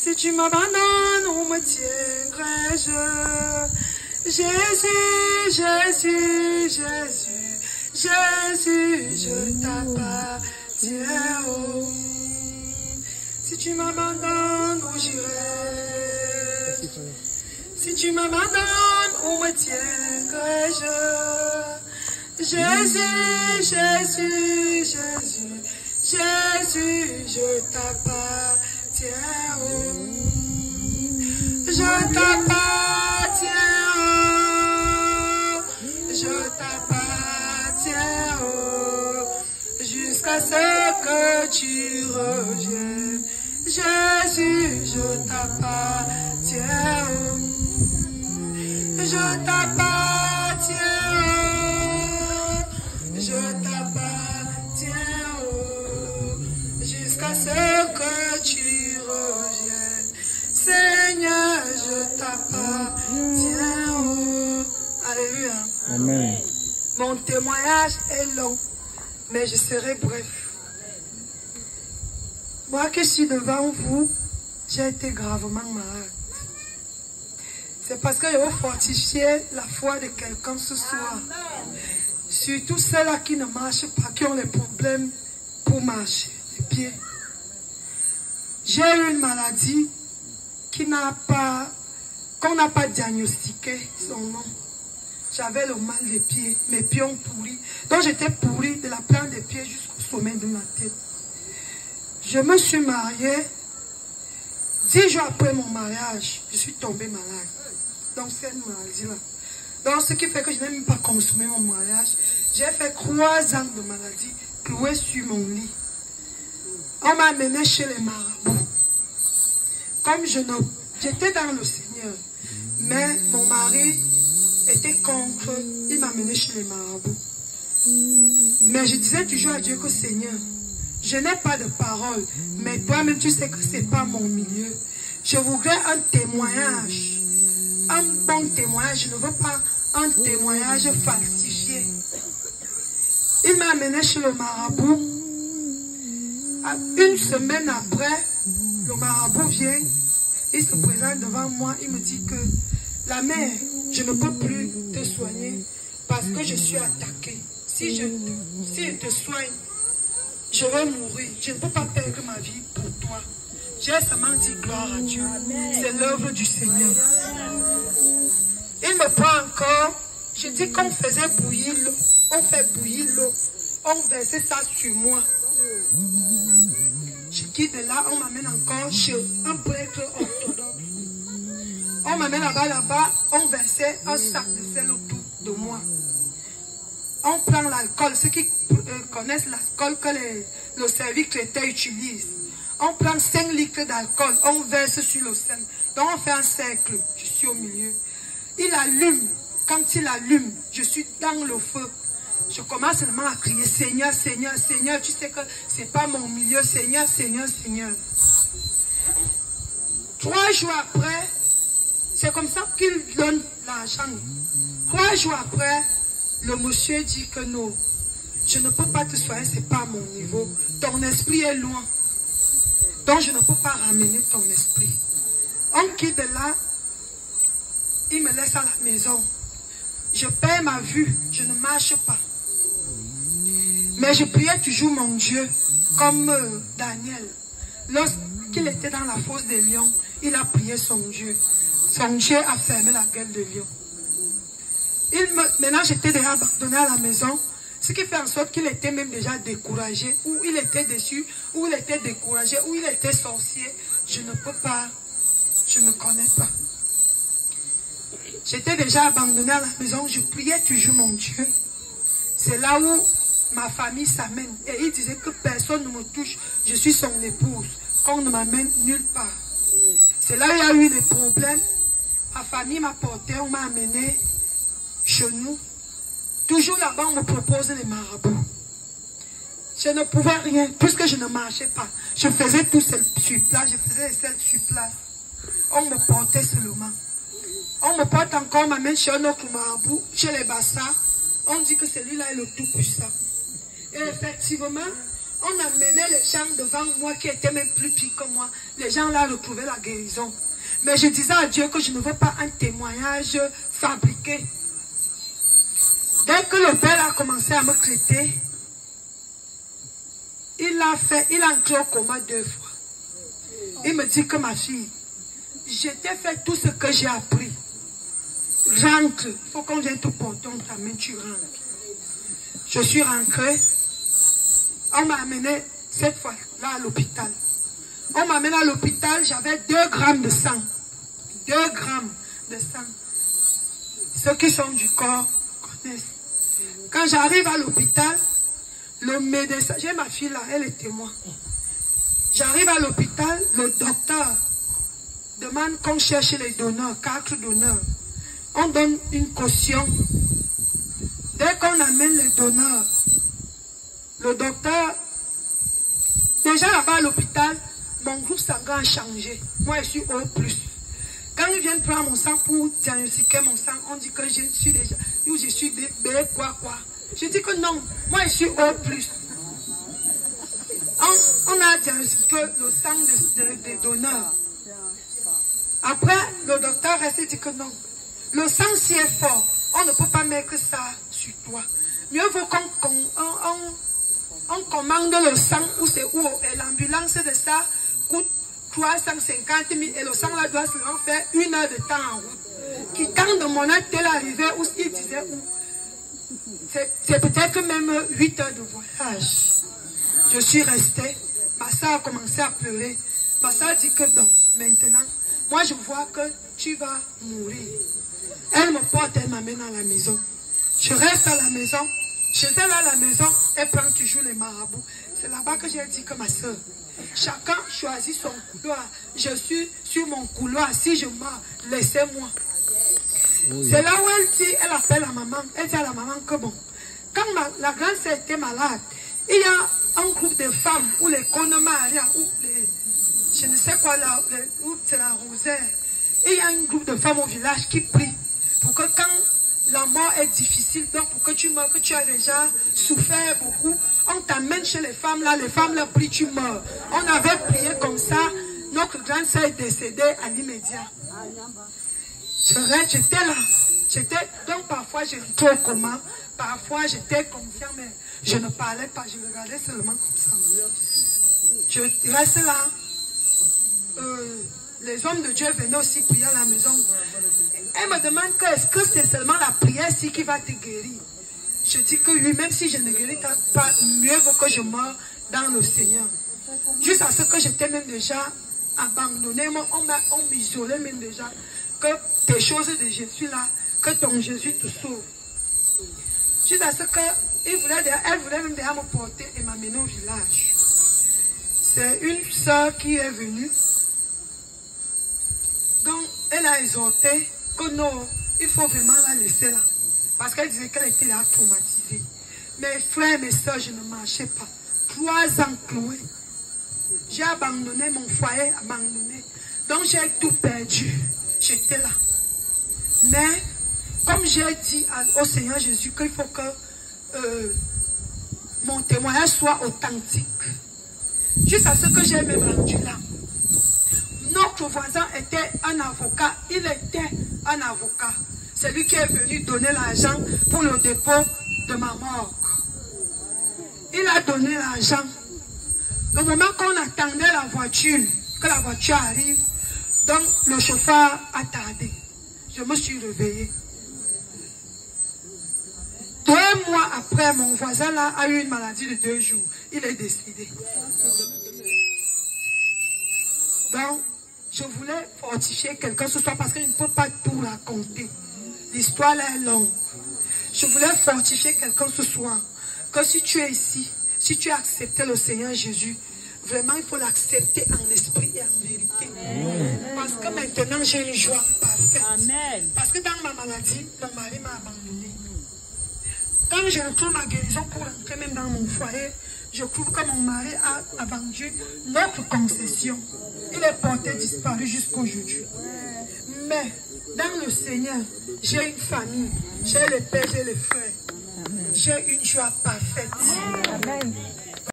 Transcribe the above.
Si tu m'abandonnes, où me tiendrai-je? Jésus, Jésus, Jésus, Jésus, je t'appartiens. Oh. Si tu m'abandonnes, où j'irai? Si tu m'abandonnes, où me tiendrai-je? Jésus, Jésus, Jésus, Jésus, je t'appartiens. Oh. Je t'appartiens. Oh. Je t'appartiens. Oh. Jusqu'à ce que tu reviennes. Jésus, je t'appartiens. Oh. Je t'appartiens. Oh. Je t'appartiens. Oh. Jusqu'à ce que tu reviennes. Seigneur, je t'appartiens. Oh. Alléluia. Amen. Mon témoignage est long, mais je serai bref. Moi qui suis devant vous, j'ai été gravement malade. C'est parce que je veux fortifier la foi de quelqu'un ce soir. Surtout ceux-là qui ne marchent pas, qui ont les problèmes pour marcher, les pieds. J'ai eu une maladie qu'on n'a pas diagnostiqué son nom. J'avais le mal des pieds, mes pieds ont pourri. Donc j'étais pourri de la plante des pieds jusqu'au sommet de ma tête. Je me suis mariée. 10 jours après mon mariage, je suis tombée malade. Donc c'est une maladie-là. Donc ce qui fait que je n'ai même pas consommé mon mariage. J'ai fait 3 ans de maladie, clouée sur mon lit. On m'a amené chez les marabouts. Comme j'étais dans le Seigneur, mais mon mari était contre, il m'a amené chez les marabouts. Mais je disais toujours à Dieu que Seigneur, je n'ai pas de parole, mais toi-même tu sais que ce n'est pas mon milieu. Je voudrais un témoignage, un bon témoignage, je ne veux pas un témoignage falsifié. Il m'a amené chez le marabout. Une semaine après, le marabout vient, il se présente devant moi, il me dit que la mère, je ne peux plus te soigner parce que je suis attaquée. Si je te soigne, je vais mourir. Je ne peux pas perdre ma vie pour toi. J'ai seulement dit gloire à Dieu. C'est l'œuvre du Seigneur. Il me prend encore. Je dis qu'on faisait bouillir l'eau. On fait bouillir l'eau. On versait ça sur moi. Je quitte de là, on m'amène encore chez un prêtre orthodoxe. On m'amène là-bas, on versait un sac de sel autour de moi. On prend l'alcool, ceux qui connaissent l'alcool que le service chrétien utilise. On prend 5 litres d'alcool, on verse sur le sein. Donc on fait un cercle, je suis au milieu. Il allume, quand il allume, je suis dans le feu. Je commence seulement à crier, Seigneur, Seigneur, Seigneur, tu sais que ce n'est pas mon milieu, Seigneur, Seigneur, Seigneur. 3 jours après, c'est comme ça qu'il donne l'argent. 3 jours après, le monsieur dit que non, je ne peux pas te soigner, ce n'est pas mon niveau. Ton esprit est loin. Donc je ne peux pas ramener ton esprit. On quitte de là, il me laisse à la maison. Je perds ma vue, je ne marche pas. Mais je priais toujours mon Dieu, comme Daniel. Lorsqu'il était dans la fosse des lions, il a prié son Dieu. Son Dieu a fermé la gueule des lions. Maintenant, j'étais déjà abandonné à la maison, ce qui fait en sorte qu'il était même déjà découragé, ou il était déçu, ou il était découragé, ou il était sorcier. Je ne peux pas, je ne connais pas. J'étais déjà abandonné à la maison, je priais toujours mon Dieu. C'est là où ma famille s'amène. Et il disait que personne ne me touche, je suis son épouse, qu'on ne m'amène nulle part. C'est là où il y a eu des problèmes. Ma famille m'a porté, on m'a amené chez nous. Toujours là-bas, on me propose les marabouts. Je ne pouvais rien, puisque je ne marchais pas. Je faisais tout seul sur place, je faisais les selles sur place. On me portait seulement. On me porte encore, on m'amène chez un autre marabout, chez les Bassas. On dit que celui-là est le tout puissant. Et effectivement, On amenait les gens devant moi qui étaient même plus pires que moi. Les gens là retrouvaient la guérison. Mais je disais à Dieu que je ne veux pas un témoignage fabriqué. Dès que le père a commencé à me traiter, il a entré au coma 2 fois. Il me dit que ma fille, je t'ai fait tout ce que j'ai appris. Rentre. Il faut qu'on vienne te porter ta main, tu rentres. Je suis rentrée. On m'a amené cette fois-là à l'hôpital. On m'a amené à l'hôpital, j'avais 2 grammes de sang. 2 grammes de sang. Ceux qui sont du corps connaissent. Quand j'arrive à l'hôpital, le médecin, j'ai ma fille là, elle est témoin. J'arrive à l'hôpital, le docteur demande qu'on cherche les donneurs, 4 donneurs. On donne une caution. Dès qu'on amène les donneurs, le docteur, déjà là-bas à l'hôpital, mon groupe sanguin a changé. Moi, je suis O+. Quand ils viennent prendre mon sang pour diagnostiquer mon sang, on dit que je suis déjà, ou je suis B, quoi. Je dis que non, moi, je suis O+. On a diagnostiqué le sang des donneurs. Après, le docteur reste dit que non. Le sang si est fort, on ne peut pas mettre ça sur toi. Mieux vaut qu'on commande le sang où c'est où et l'ambulance de ça coûte 350 000 et le sang là doit seulement faire 1 heure de temps en route. Qui quand de mon tel arrivé où il disait où c'est peut-être même 8 heures de voyage. Je suis restée. Ma soeur a commencé à pleurer. Ma soeur a dit que non, maintenant, moi je vois que tu vas mourir. Elle me porte, elle m'amène à la maison. Je reste à la maison. Chez elle à la maison, elle prend toujours les marabouts. C'est là-bas que j'ai dit que ma soeur, chacun choisit son couloir. Je suis sur mon couloir. Si je meurs, laissez-moi. Oui. C'est là où elle dit, elle appelle la maman. Elle dit à la maman que bon, quand la grande sœur était malade, il y a un groupe de femmes, ou les Konomaria, ou les, je ne sais quoi, ou c'est la Rosaire. Et il y a un groupe de femmes au village qui prient pour que quand la mort est difficile, donc pour que tu meurs, que tu as déjà souffert beaucoup, on t'amène chez les femmes là prient, tu meurs. On avait prié comme ça, notre grande sœur est décédée à l'immédiat. J'étais là, donc parfois je rentrais au coma, parfois j'étais conscient, mais je ne parlais pas, je regardais seulement comme ça. Je restais là, les hommes de Dieu venaient aussi prier à la maison. Elle me demande que est-ce que c'est seulement la prière ici qui va te guérir. Je dis que oui, même si je ne guéris pas, mieux vaut que je meure dans le Seigneur. Jusqu'à ce que j'étais même déjà abandonné, on m'isolait même déjà, que tes choses de Jésus là, que ton Jésus te sauve. Jusqu'à ce qu'elle voulait même déjà me porter et m'amener au village. C'est une soeur qui est venue. Donc, elle a exhorté que non, il faut vraiment la laisser là. Parce qu'elle disait qu'elle était là traumatisée. Mes frères, mes soeurs, je ne marchais pas. 3 ans cloués. J'ai abandonné mon foyer, abandonné. Donc j'ai tout perdu. J'étais là. Mais, comme j'ai dit au Seigneur Jésus qu'il faut que mon témoignage soit authentique. Jusqu'à ce que j'ai même rendu là. Notre voisin était un avocat. Il était un avocat. C'est lui qui est venu donner l'argent pour le dépôt de ma mort. Il a donné l'argent. Au moment qu'on attendait la voiture, que la voiture arrive, donc le chauffeur a tardé. Je me suis réveillée. 2 mois après, mon voisin là a eu une maladie de 2 jours. Il est décédé. Donc, je voulais fortifier quelqu'un ce soir parce que je ne peux pas tout raconter. L'histoire là est longue. Je voulais fortifier quelqu'un ce soir. Que si tu es ici, si tu as accepté le Seigneur Jésus, vraiment il faut l'accepter en esprit et en vérité. Amen. Parce que maintenant j'ai une joie parfaite. Amen. Parce que dans ma maladie, mon mari m'a abandonné. Quand je retrouve ma guérison pour rentrer même dans mon foyer, je trouve que mon mari a vendu notre concession. Il est porté disparu jusqu'à aujourd'hui. Mais dans le Seigneur, j'ai une famille, j'ai le père, j'ai les frères. J'ai une joie parfaite. Amen.